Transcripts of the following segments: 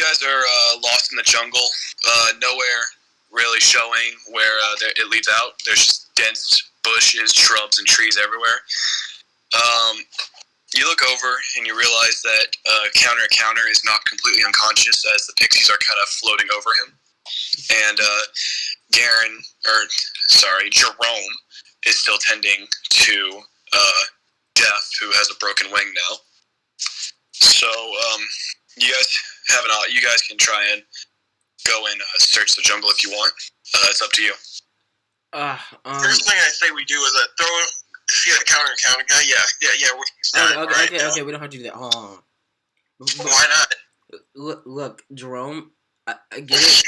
guys are lost in the jungle. Nowhere really showing where it leads out. There's just dense bushes, shrubs, and trees everywhere. You look over and you realize that Counter is not completely unconscious as the pixies are kind of floating over him. And Jerome is still tending to Death, who has a broken wing now. So, you guys can try and go and search the jungle if you want. It's up to you. First thing I say we do is see that counter guy? Yeah. Okay, we don't have to do that. Hold on. Why not? Look, Jerome, I get it.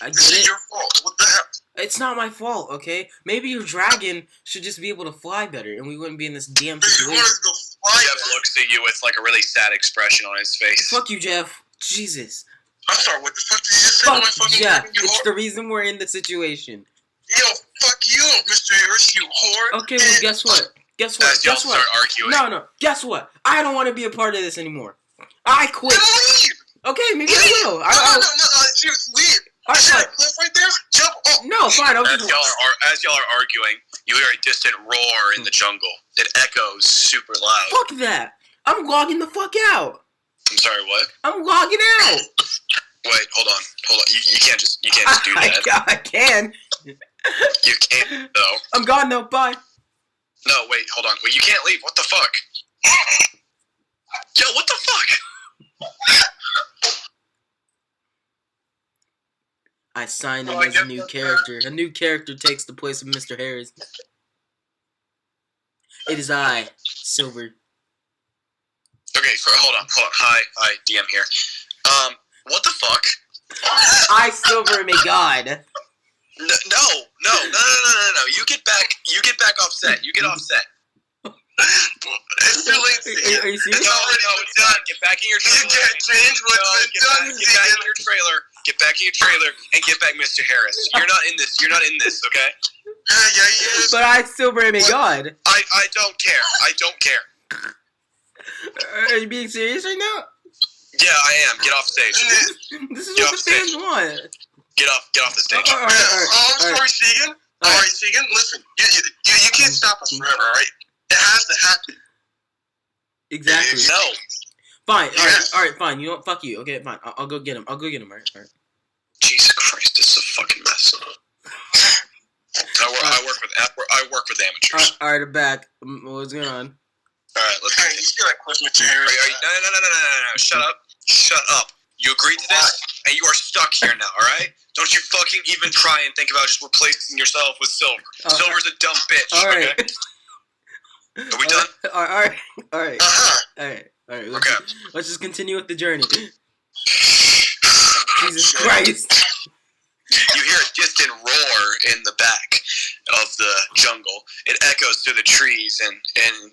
This is your fault. What the hell? It's not my fault, okay? Maybe your dragon should just be able to fly better, and we wouldn't be in this damn situation. Jeff looks at you with like a really sad expression on his face. Fuck you, Jeff. Jesus. I'm sorry, what the fuck did you just say? Fuck Jeff. It's the reason we're in the situation. Yo, fuck you, Mr. Harris, you whore. Okay, well, guess what? Guess start arguing. No. Guess what? I don't want to be a part of this anymore. I quit. Leave. Okay, maybe I will. No, just leave. All right. Cliff right there. Jump. Oh. No, fine. As y'all are arguing, you hear a distant roar in the jungle. It echoes super loud. Fuck that. I'm logging the fuck out. I'm sorry, what? I'm logging out. Wait, hold on. You can't just do that. I can. You can't though. I'm gone though. Bye. No, wait, hold on. Wait, you can't leave. What the fuck? Yo, what the fuck? I signed him as a new character. A new character takes the place of Mr. Harris. It is I, Silver. Okay, hold on. Hi, DM here. What the fuck? I, Silver, am a god. No. You get back offset. You get offset. It's too late. Are you serious? No, it's not. Get back in your trailer. You can't change what's been done. Get back in your trailer. Get back in your trailer and get back Mr. Harris. You're not in this, okay? Yeah. But I, Silver, am a god. I don't care. Are you being serious right now? Yeah, I am. Get off stage. This is what the fans want. Get off the stage. I'm sorry, Siegen. All right, Siegen, listen. You can't stop us forever, all right? It has to happen. Exactly. No. Fine. All right. Fine. You know what? Fuck you. Okay. Fine. I'll go get him. All right. Jesus Christ! This is a fucking mess. I work with amateurs. All right. I'm back. What's going on? All right. Let's. Hey, you see that Cliff Mr. Harris? No. Shut up. You agreed to this, and you are stuck here now. All right. Don't you fucking even try and think about just replacing yourself with Silver. Silver's a dumb bitch. All right. Okay? Are we done? All right. Uh-huh. All right. Okay. Let's just continue with the journey. Jesus Christ. You hear a distant roar in the back of the jungle. It echoes through the trees, and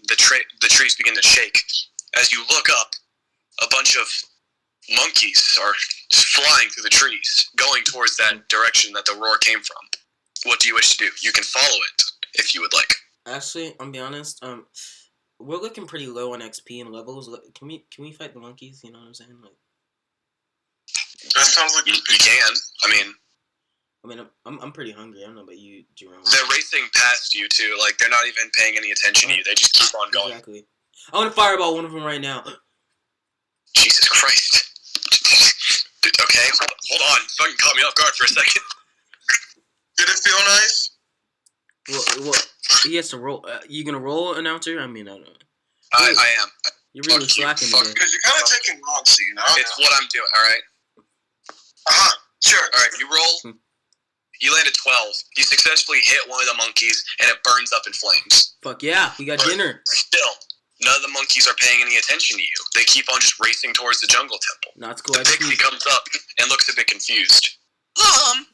the trees begin to shake. As you look up, a bunch of monkeys are flying through the trees, going towards that direction that the roar came from. What do you wish to do? You can follow it, if you would like. Actually, I'll be honest. We're looking pretty low on XP and levels. Can we fight the monkeys? You know what I'm saying? Like, that sounds like you can. I mean, I'm pretty hungry. I don't know about you, Jerome. They're racing past you too. Like they're not even paying any attention to you. They just keep on going. Exactly. I want to fireball one of them right now. Jesus Christ. Okay, hold on. Fucking caught me off guard for a second. Did it feel nice? What? He has to roll. You gonna roll, announcer? I mean, I don't know. I am. You're really slacking today. Because you're kind of taking long, so you know. It's what I'm doing, alright? Sure. Alright, you roll. You landed 12. You successfully hit one of the monkeys, and it burns up in flames. Fuck yeah, we got dinner. Still, none of the monkeys are paying any attention to you. They keep on just racing towards the jungle temple. No, it's cool. The pixie comes up and looks a bit confused. I'm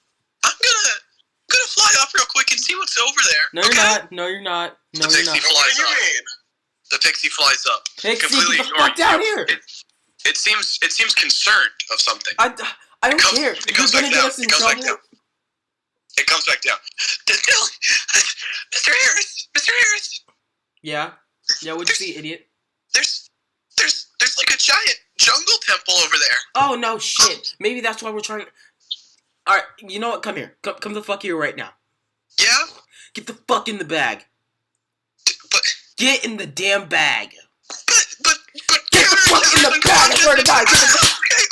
gonna fly up real quick and see what's over there. No, you're not. No, you're not. The pixie flies up. The pixie flies up. Pixie, get the fuck down here! It seems concerned of something. I don't care. It comes back down. It comes back down. Mr. Harris. Yeah. Yeah. What'd you see, idiot? There's like a giant jungle temple over there. Oh, no, shit. Maybe that's why we're trying... Alright, you know what? Come here. Come the fuck here right now. Yeah? Get the fuck in the bag. But... Get in the damn bag. But... Get the fuck in the bag, I swear to God. Okay.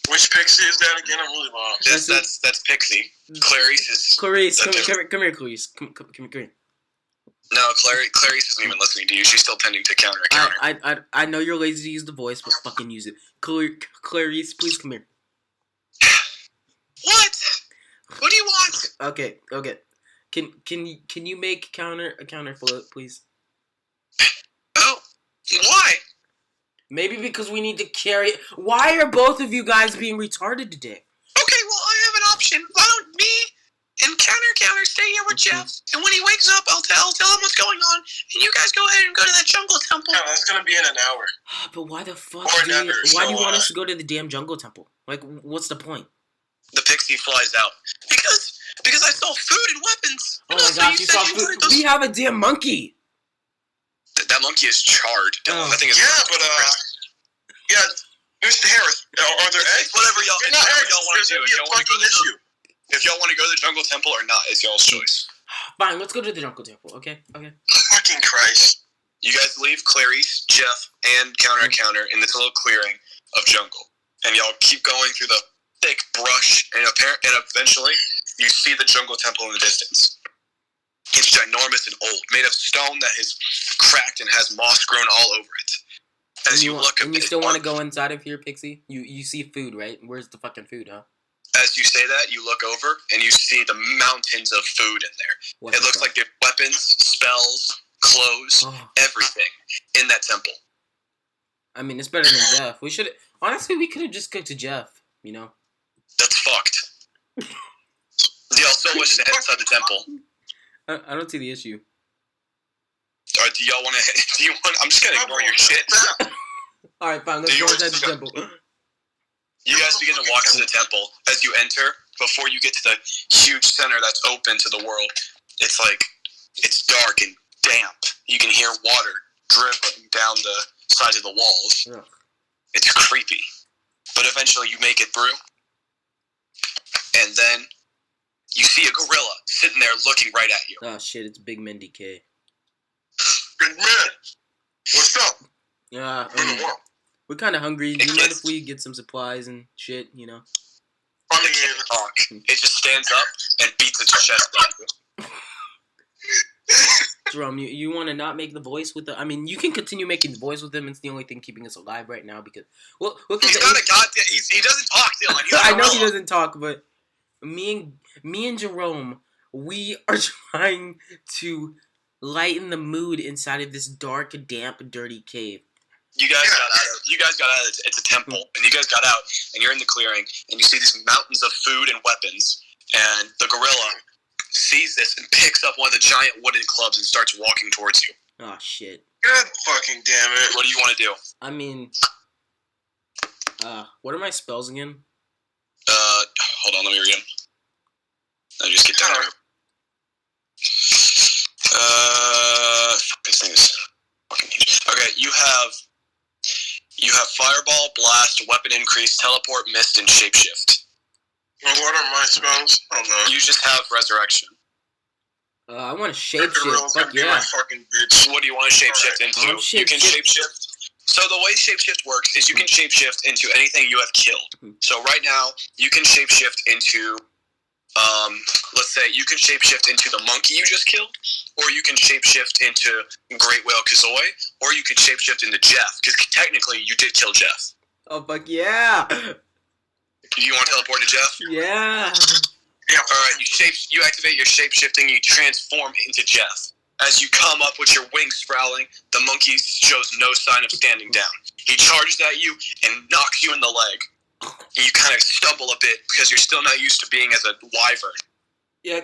Which Pixie is that again? I'm really lost. That's Pixie. Clarice is... Clarice, come here, Clarice. Come here. No, Clarice isn't even listening to you. She's still tending to counter. I know you're lazy to use the voice, but fucking use it. Clarice, please come here. What? What do you want? Okay. Can you make a counter float, please? Oh, why? Maybe because we need to carry it. Why are both of you guys being retarded today? Okay, well, I have an option. Why don't me and Counter stay here with Jeff? And when he wakes up, I'll tell him what's going on. And you guys go ahead and go to that jungle temple. No, that's gonna be in an hour. But why the fuck Or do never, why do you so, want us to go to the damn jungle temple? Like, what's the point? The Pixie flies out. Because I saw food and weapons. Oh my gosh, you saw food. We have a damn monkey. That monkey is charred. Oh. That thing is... Yeah, Mr. Harris, are there eggs? Whatever y'all want to do. If y'all want to go to the jungle temple or not, it's y'all's choice. Fine, let's go to the jungle temple, okay? Fucking Christ. You guys leave Clarice, Jeff, and Counter in this little clearing of jungle. And y'all keep going through the thick brush, and eventually you see the jungle temple in the distance. It's ginormous and old, made of stone that is cracked and has moss grown all over it. As you look at it, you still want to go inside of here, Pixie? You see food, right? Where's the fucking food, huh? As you say that, you look over and you see the mountains of food in there. It looks like there's weapons, spells, clothes, everything in that temple. I mean, it's better than Jeff. We could have just cooked to Jeff, you know? That's fucked. Y'all so much to head inside the temple. I don't see the issue. Or do y'all want to... I'm just gonna ignore your shit. Alright, fine. Let's go inside the temple. You guys begin to walk into the temple. As you enter, before you get to the huge center that's open to the world, it's dark and damp. You can hear water dribbling down the sides of the walls. Ugh. It's creepy. But eventually you make it through. And then you see a gorilla sitting there looking right at you. Oh shit, it's Big Mindy K. Good man. What's up? Yeah, we're kind of hungry. Do you mind if we get some supplies and shit, you know? It just stands up and beats its chest at you. Jerome, you want to not make the voice with the... I mean, you can continue making the voice with him. It's the only thing keeping us alive right now because... Well, look at He's not a goddamn... He doesn't talk, Dylan. He's I know he doesn't talk, but me and Jerome, we are trying to lighten the mood inside of this dark, damp, dirty cave. You guys got out. It's a temple, and you guys got out, and you're in the clearing, and you see these mountains of food and weapons, and the gorilla sees this and picks up one of the giant wooden clubs and starts walking towards you. Oh shit! God fucking damn it! What do you want to do? I mean, what are my spells again? Hold on, let me read them. I just get down there. This thing is fucking huge. Okay, you have Fireball, Blast, Weapon Increase, Teleport, Mist, and Shapeshift. Well, what are my spells? Oh no. You just have Resurrection. I want to shapeshift. Fuck yeah. My fucking bitch. What do you want to shapeshift into? You can shapeshift. So the way shapeshift works is you can shapeshift into anything you have killed. So right now, you can shapeshift into, let's say you can shapeshift into the monkey you just killed, or you can shapeshift into Great Whale Kazoi, or you can shapeshift into Jeff, because technically you did kill Jeff. Oh, fuck yeah. You want to teleport to Jeff? Yeah. Yeah. Alright, you activate your shapeshifting, you transform into Jeff. As you come up with your wings sprawling, the monkey shows no sign of standing down. He charges at you and knocks you in the leg. And you kind of stumble a bit because you're still not used to being as a wyvern. Yeah,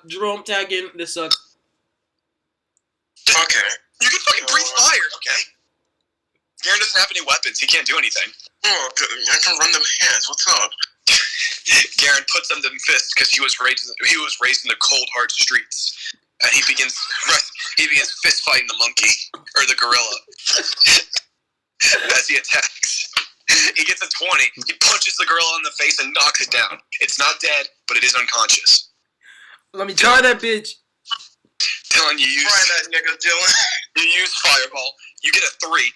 Jerome, tag in. This sucks. Okay. You can fucking breathe fire, okay? Garen doesn't have any weapons. He can't do anything. Oh, I can run them hands. What's up? Garen puts them in fists because he was raised in the cold, hard streets. And he begins fist fighting the monkey or the gorilla. he attacks. He gets a 20. He punches the girl in the face and knocks it down. It's not dead, but it is unconscious. Let me try that bitch. Dylan, you use Fireball. You get a 3,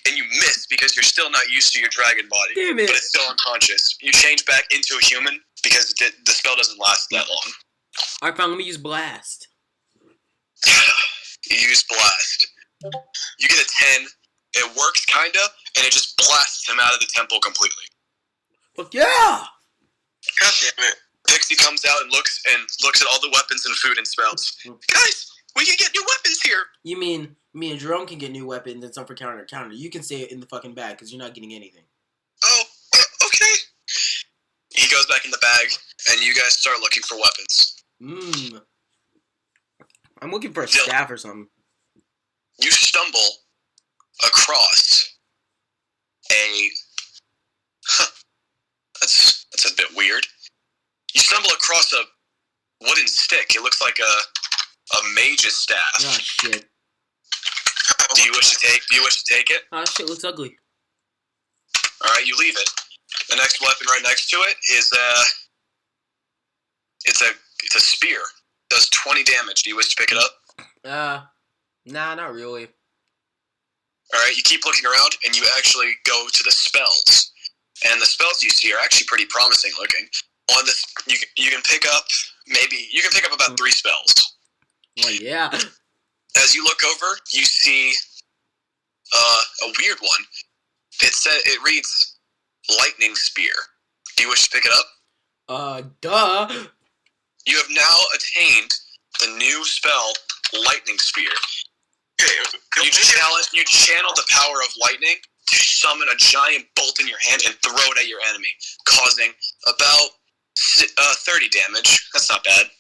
and you miss because you're still not used to your dragon body. Damn it. But it's still unconscious. You change back into a human because the spell doesn't last that long. Alright, fine, let me use Blast. You use Blast. You get a 10. It works, kinda, and it just blasts him out of the temple completely. Fuck yeah! God damn it. Pixie comes out and looks at all the weapons and food and spells. Guys, we can get new weapons here! You mean me and Jerome can get new weapons and some for counter. You can stay in the fucking bag because you're not getting anything. Oh, okay. He goes back in the bag, and you guys start looking for weapons. I'm looking for a staff or something. You stumble across a... That's a bit weird. You stumble across a wooden stick. It looks like a mage's staff. Oh shit. Do you wish to take it? Oh shit, looks ugly. Alright, you leave it. The next weapon right next to it is it's a spear. Does 20 damage. Do you wish to pick it up? Nah, not really. Alright, you keep looking around and you actually go to the spells. And the spells you see are actually pretty promising looking. On this you can pick up about 3 spells. Well, yeah. As you look over, you see a weird one. It reads Lightning Spear. Do you wish to pick it up? Duh. You have now attained the new spell, Lightning Spear. You channel the power of lightning to summon a giant bolt in your hand and throw it at your enemy, causing about 30 damage. That's not bad.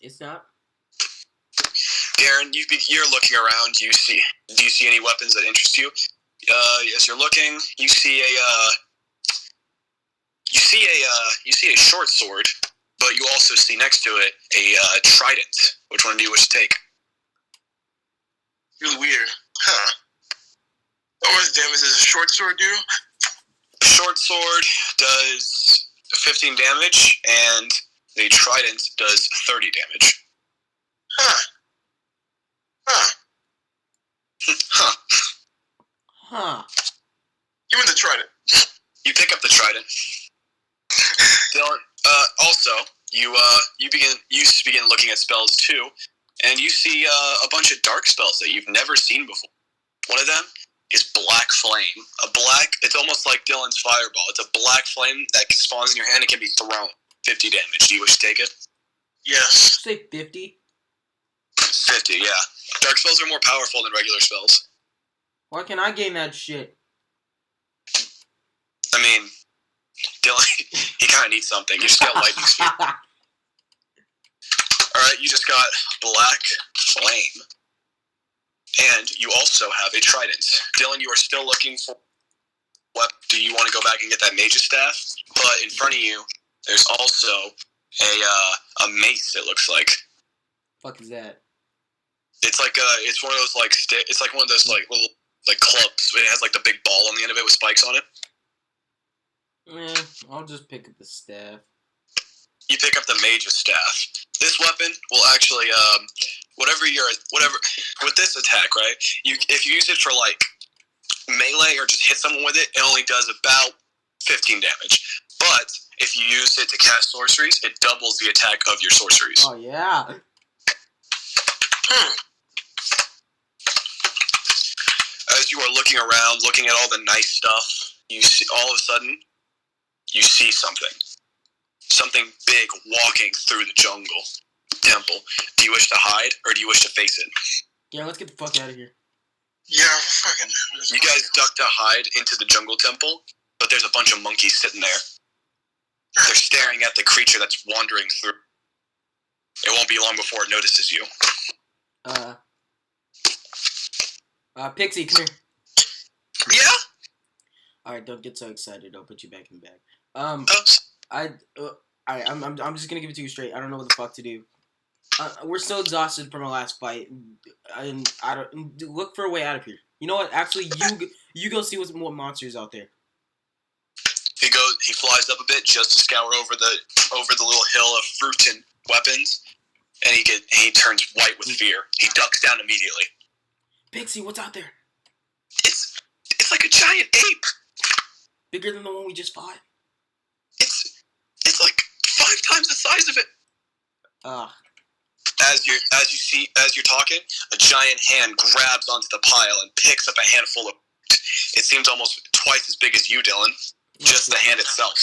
It's not. Garen, you're looking around. Do you see any weapons that interest you? As you're looking, you see a short sword, but you also see next to it a trident. Which one do you wish to take? Really weird. Huh. What much damage does a short sword do? The short sword does 15 damage, and the trident does 30 damage. Huh. Give me the trident. You pick up the trident. Dylan, also, you begin looking at spells too, and you see a bunch of dark spells that you've never seen before. One of them is Black Flame. It's almost like Dylan's Fireball. It's a black flame that spawns in your hand and can be thrown. 50 damage. Do you wish to take it? Yes. Say 50. 50, yeah. Dark spells are more powerful than regular spells. Why can't I gain that shit? I mean, Dylan, he kind of needs something. You just got lightning speed. Alright, you just got Black Flame. And you also have a trident. Dylan, you are still looking for what? Do you want to go back and get that mage's staff? But in front of you, there's also a mace, it looks like. Fuck is that? It's like it's one of those it's like one of those little clubs. It has like the big ball on the end of it with spikes on it. I'll just pick up the staff. You pick up the mage's staff. This weapon will actually whatever with this attack, right? If you use it for like melee or just hit someone with it, it only does about 15 damage. But if you use it to cast sorceries, it doubles the attack of your sorceries. Oh yeah. As you are looking around, looking at all the nice stuff, you see all of a sudden you see something. Something big walking through the jungle temple. Do you wish to hide or do you wish to face it? Yeah, let's get the fuck out of here. Yeah, fucking. You guys duck to hide into the jungle temple, but there's a bunch of monkeys sitting there. They're staring at the creature that's wandering through. It won't be long before it notices you. Pixie, come here. Yeah? Alright, don't get so excited. I'll put you back in the bag. I'm just gonna give it to you straight. I don't know what the fuck to do. We're still exhausted from our last fight, and look for a way out of here. You know what? Actually, You go see what monsters out there. He flies up a bit just to scour over the little hill of fruit and weapons, and he turns white with fear. He ducks down immediately. Pixie, what's out there? It's like a giant ape. Bigger than the one we just fought. It's like 5 times the size of it. As you're talking, a giant hand grabs onto the pile and picks up a handful of. It seems almost twice as big as you, Dylan. Just the hand itself.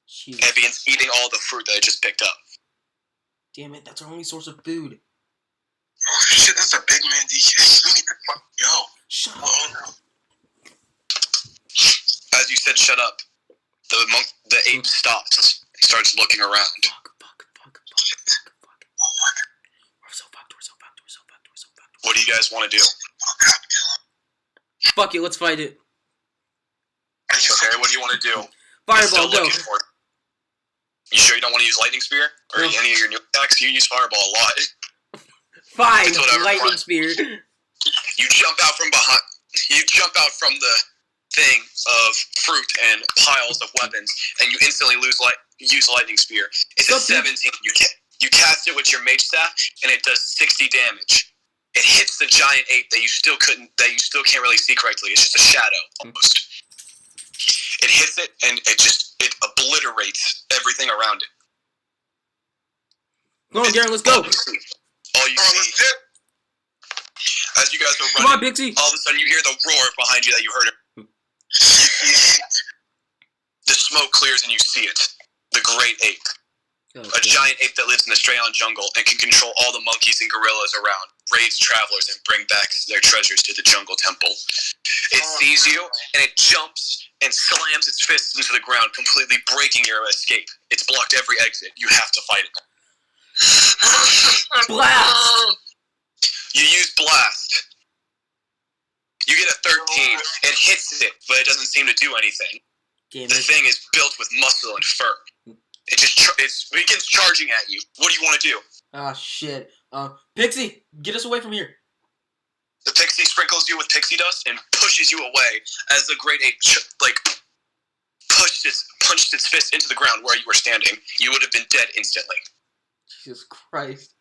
Jesus. And it begins eating all the fruit that it just picked up. Damn it, that's our only source of food. Oh shit, that's a big man, DJ. We need to fucking go. Shut up. Oh no. As you said, shut up. The ape stops and starts looking around. Fuck. We're so fucked. What do you guys want to do? Fuck it, let's fight it. Okay, what do you want to do? Fireball, go. You sure you don't want to use lightning spear? Or No. any of your new attacks? You use fireball a lot. Fine, It's whatever, lightning fine. spear. You jump out from behind. You jump out from the thing of fruit and piles of weapons, and you instantly use lightning spear. It's a 17. You cast it with your mage staff, and it does 60 damage. It hits the giant ape that you still can't really see correctly. It's just a shadow almost. It hits it, and it obliterates everything around it. Come on, Garen, let's go. All you see, as you guys are Come on, running, Pixie. all of a sudden you hear the roar behind you that you heard it. The smoke clears and you see it. The great ape. A giant ape that lives in the Strayon jungle and can control all the monkeys and gorillas around, raids travelers, and bring back their treasures to the jungle temple. It sees you, and it jumps and slams its fists into the ground, completely breaking your escape. It's blocked every exit. You have to fight it. Blast! You use blast. You get a 13. It hits it, but it doesn't seem to do anything. Damn The it. thing is built with muscle and fur. It begins charging at you. What do you want to do? Ah, shit. Pixie, get us away from here. The pixie sprinkles you with pixie dust and pushes you away as the great ape punched its fist into the ground where you were standing. You would have been dead instantly. Jesus Christ.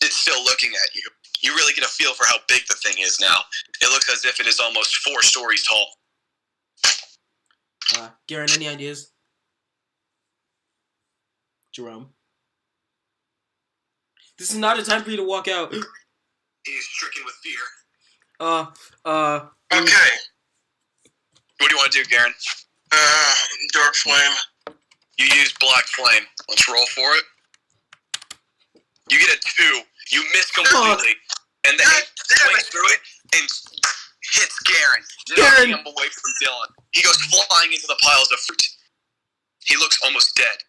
It's still looking at you. You really get a feel for how big the thing is now. It looks as if it is almost 4 stories tall. Garen, any ideas? Jerome? This is not a time for you to walk out. He is stricken with fear. Okay. What do you want to do, Garen? Dark flame. You use black flame. Let's roll for it. You get a 2. You miss completely. And the ape swings through it and hits Garen, knocking him away from Dylan. He goes flying into the piles of fruit. He looks almost dead.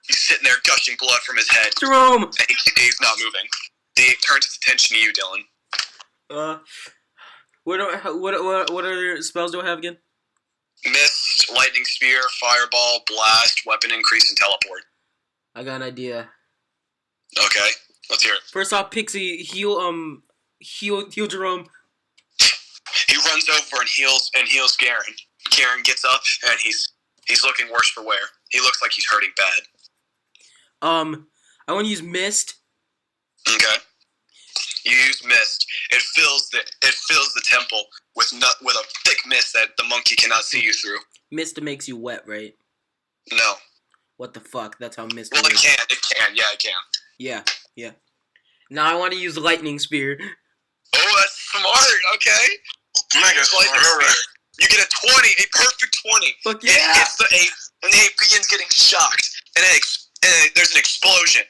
He's sitting there gushing blood from his head. Jerome! And he's not moving. The ape turns its attention to you, Dylan. What other spells do I have again? Mist, lightning spear, fireball, blast, weapon increase, and teleport. I got an idea. Okay, let's hear it. First off, Pixie, heal Jerome. He runs over and heals Garen. Garen gets up and he's looking worse for wear. He looks like he's hurting bad. I want to use Mist. Okay. You use mist. It fills the temple with a thick mist that the monkey cannot see you through. Mist makes you wet, right? No. What the fuck? That's how Mist Well, works. it can. Yeah, it can. Yeah. Now I want to use Lightning Spear. Oh, that's smart. Okay. Mega Lightning smart. spear. You get a 20, a perfect 20. Fuck It yeah! hits the ape, and the ape begins getting shocked, and there's an explosion.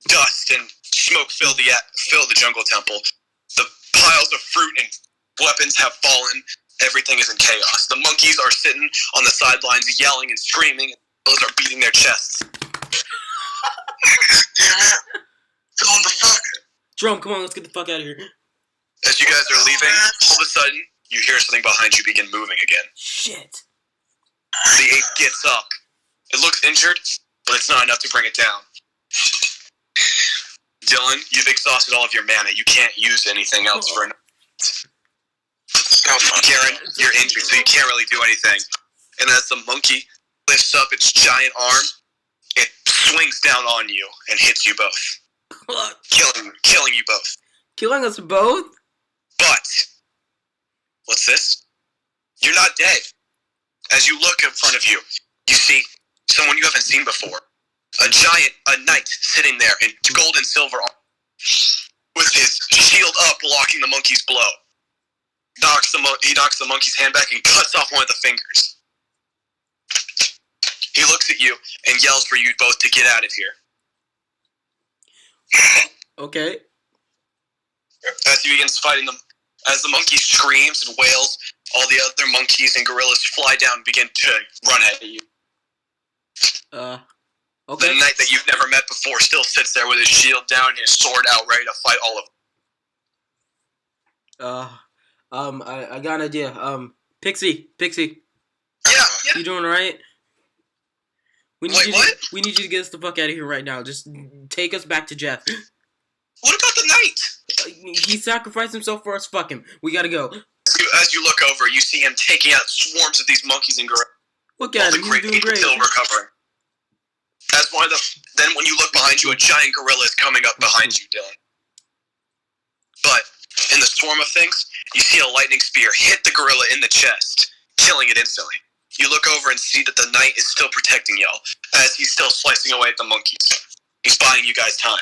Dust and smoke fill the jungle temple. The piles of fruit and weapons have fallen. Everything is in chaos. The monkeys are sitting on the sidelines yelling and screaming. Those are beating their chests. Damn it. Fill in the fuck. Jerome, come on, let's get the fuck out of here. As you guys are leaving, all of a sudden, you hear something behind you begin moving again. Shit. The ape gets up. It looks injured, but it's not enough to bring it down. Dylan, you've exhausted all of your mana. You can't use anything else for Oh, Karen, you're injured, so you can't really do anything. And as the monkey lifts up its giant arm, it swings down on you and hits you both. Killing you both. Killing us both? But, what's this? You're not dead. As you look in front of you, you see someone you haven't seen before. A knight sitting there in gold and silver armor, with his shield up blocking the monkey's blow. He knocks the monkey's hand back and cuts off one of the fingers. He looks at you and yells for you both to get out of here. Okay. As he begins fighting them, as the monkey screams and wails, all the other monkeys and gorillas fly down and begin to run at you. Okay. The knight that you've never met before still sits there with his shield down and his sword out, ready to fight all of them. I got an idea. Pixie. Yeah. You doing alright? We need you to get us the fuck out of here right now. Just take us back to Jeff. What about the knight? He sacrificed himself for us. Fuck him. We gotta go. As you look over, you see him taking out swarms of these monkeys and gorillas. Look at him. He's doing great. Still recovering. Then when you look behind you, a giant gorilla is coming up behind you, Dylan. But in the swarm of things, you see a lightning spear hit the gorilla in the chest, killing it instantly. You look over and see that the knight is still protecting y'all, as he's still slicing away at the monkeys. He's buying you guys time.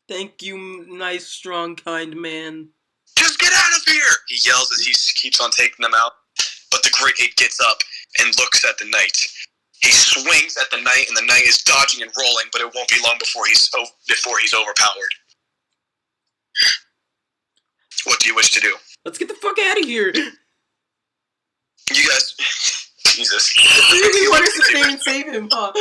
Thank you, nice, strong, kind man. Just get out of here! He yells as he keeps on taking them out. But the great ape gets up and looks at the knight. He swings at the knight, and the knight is dodging and rolling, but it won't be long before he's overpowered. What do you wish to do? Let's get the fuck out of here. You guys... Jesus. You really want us to stay and save him, huh?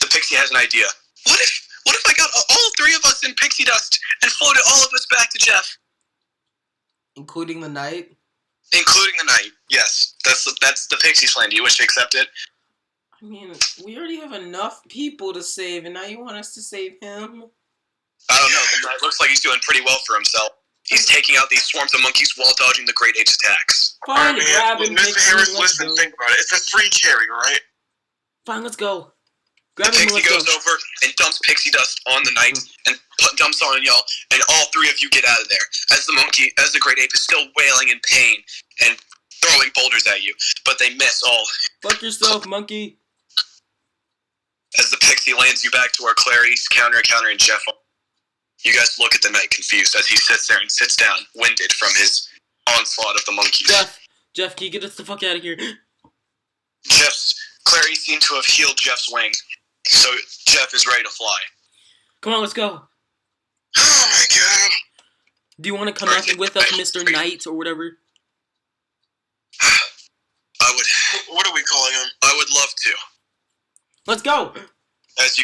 The pixie has an idea. What if I got all three of us in pixie dust and floated all of us back to Jeff? Including the knight? Including the knight, yes. That's the pixie's plan. Do you wish to accept it? I mean, we already have enough people to save, and now you want us to save him? I don't know. The knight looks like he's doing pretty well for himself. He's taking out these swarms of monkeys while dodging the great ape's attacks. Fine, grab him. Mr. Harris, listen, think about it. It's a free cherry, right? Fine, let's go. Grab the him, pixie goes over and dumps pixie dust on the knight and dumps on y'all, and all three of you get out of there. As the great ape is still wailing in pain and throwing boulders at you, but they miss all. Fuck yourself, monkey. As the pixie lands you back to where Clarice, Counter, and Jeff are. You guys look at the knight confused as he sits there and sits down, winded from his onslaught of the monkeys. Jeff, can you get us the fuck out of here? Clarice seemed to have healed Jeff's wing, so Jeff is ready to fly. Come on, let's go. Oh my god. Do you want to come out with us, Mr. Knight, or whatever? I would. What are we calling him? I would love to. Let's go. As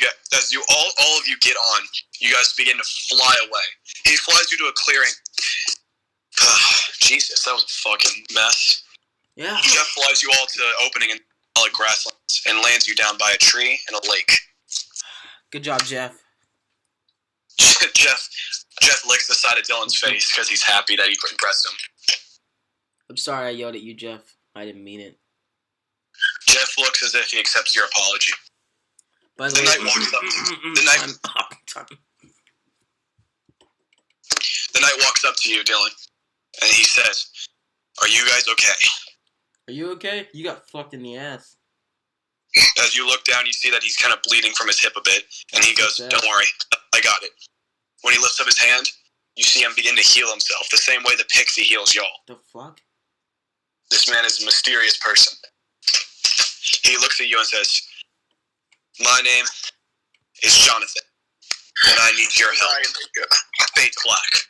all of you get on, you guys begin to fly away. He flies you to a clearing. Jesus, that was a fucking mess. Yeah. Jeff flies you all to the opening in solid grasslands and lands you down by a tree and a lake. Good job, Jeff. Jeff licks the side of Dylan's face because he's happy that he impressed him. I'm sorry I yelled at you, Jeff. I didn't mean it. Jeff looks as if he accepts your apology. By The knight walks up to you, Dylan, and he says, "Are you guys okay?" Are you okay? You got fucked in the ass. As you look down, you see that he's kind of bleeding from his hip a bit, and he goes, "Don't worry, I got it." When he lifts up his hand, you see him begin to heal himself, the same way the pixie heals y'all. The fuck? This man is a mysterious person. He looks at you and says, "My name is Jonathan, and I need your help. Fade to black."